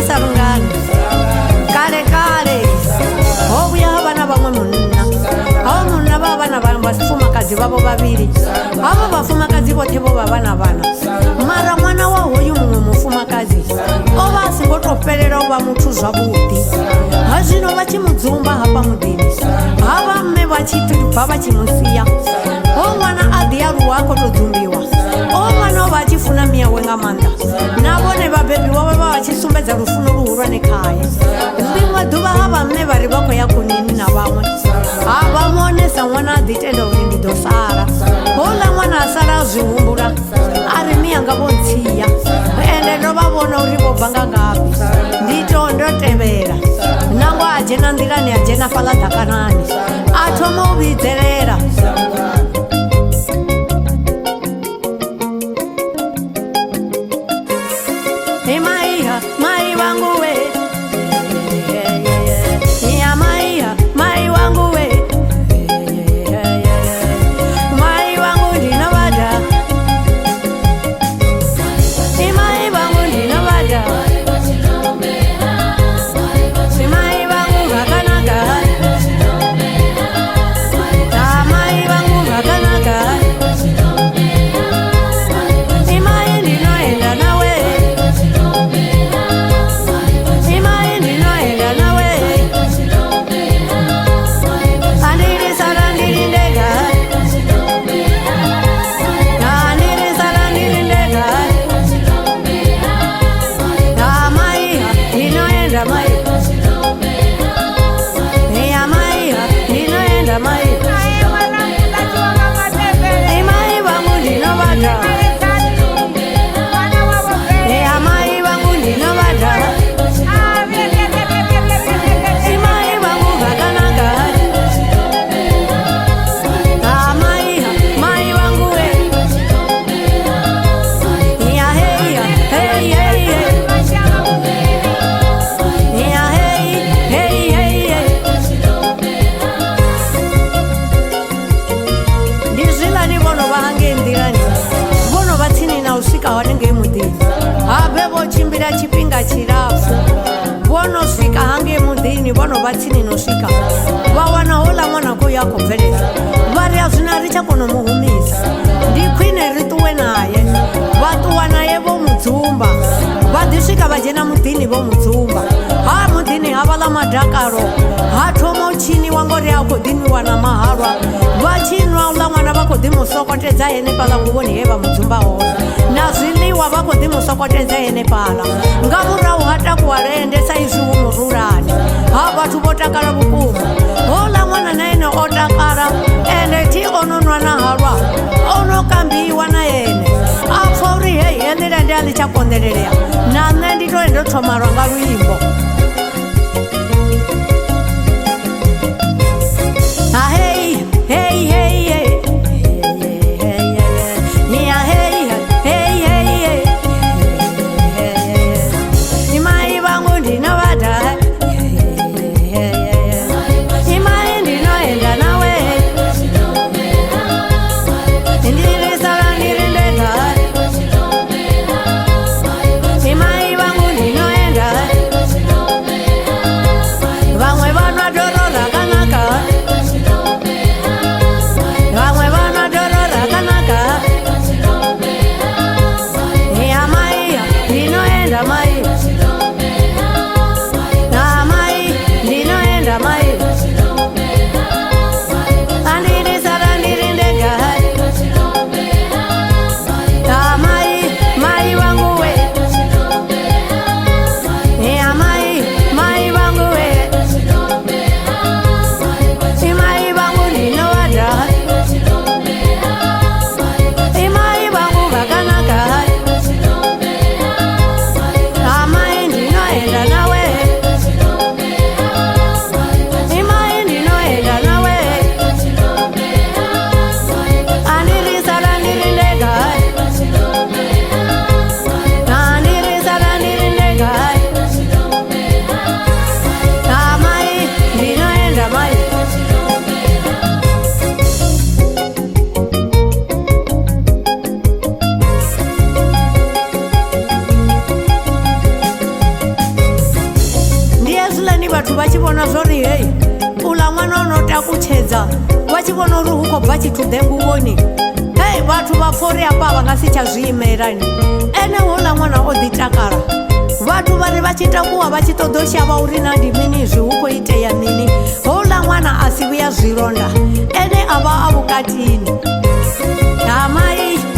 sarungani kale kale obuya abana bamwe munna abo munna babana basifumakazi babo babiri abo bafumakazi bote bo babana bana mara mwana wa hoyu mumwe mufumakazi oba asingotoperera oba mutuza buti azino bachimudzumba hapa mudini aba mme bachitupa bachimusiya omwana adiyaru wako todzumbiwa omwana oba achifuna miyawe nga manda nabone babebi wawe bawachisumbedza rufuno ruhurwa nekhaya limwe duva ava mme vari vakoya kunini na vamwe avamonesa mwana aditenda ulindi dosara ola mwana asara azvihumbura ari miyanga vontsiya ende ndovavona uri vobvanga ngapi nditondotevera nango ajena ndirani ajena faladhakanani atoma uvidzerera emaiha mai vangu we ya maiha mai wangu we mai wangu ndinovada emai vangu ndinovada emai vangu vakanaka amai vangu vakanaka emai ndinoenda nawe chimbira chipinga chirafu vonosvika hange mudhini vonovatsini nosvika vawana hola mwana ko yakobveredza vari hazvina richakonomuhumisa ndikwine rituwe naye vatuwa naye vomudzumba vadhisvika vajena mudhini vomudzumba ha mudhini havala madhakaro hatomo chini wangori akodhiniwa namaharwa vachinwa ula mwana vakodhimusokotedza hene pala nguvoni heva mudzumba hona nazviliwa vakodhimusokotedza hene pala ngamurau hatakuwarendesa izvi umururani ha vatu votakara vukuma hola mwana naene otakara ende ti ononwa naharwa onokambiwa nayene apfauri hei henira ndialichakondererea nane nditoendotomarwa ngaruimbo ahei hei hei hei Imai vangu ndinoenda vhathu vha tshi vhona zwori hei uḽa ṅwana o no takutshedza vha tshi vhona uri hu khou bva tshithu ḓenguvhoni hei vhathu vha pfha uri hafha vha nga si tsha zwi imelani ene houḽa ṅwana o ḓi takala vhathu vha ri vha tshi takuwa vha tshi ṱoḓo shavha uri na ndi mini zwi hu khou itea mini houḽa ṅwana a si vhuya zwilonda ene a vha a vhukatini damai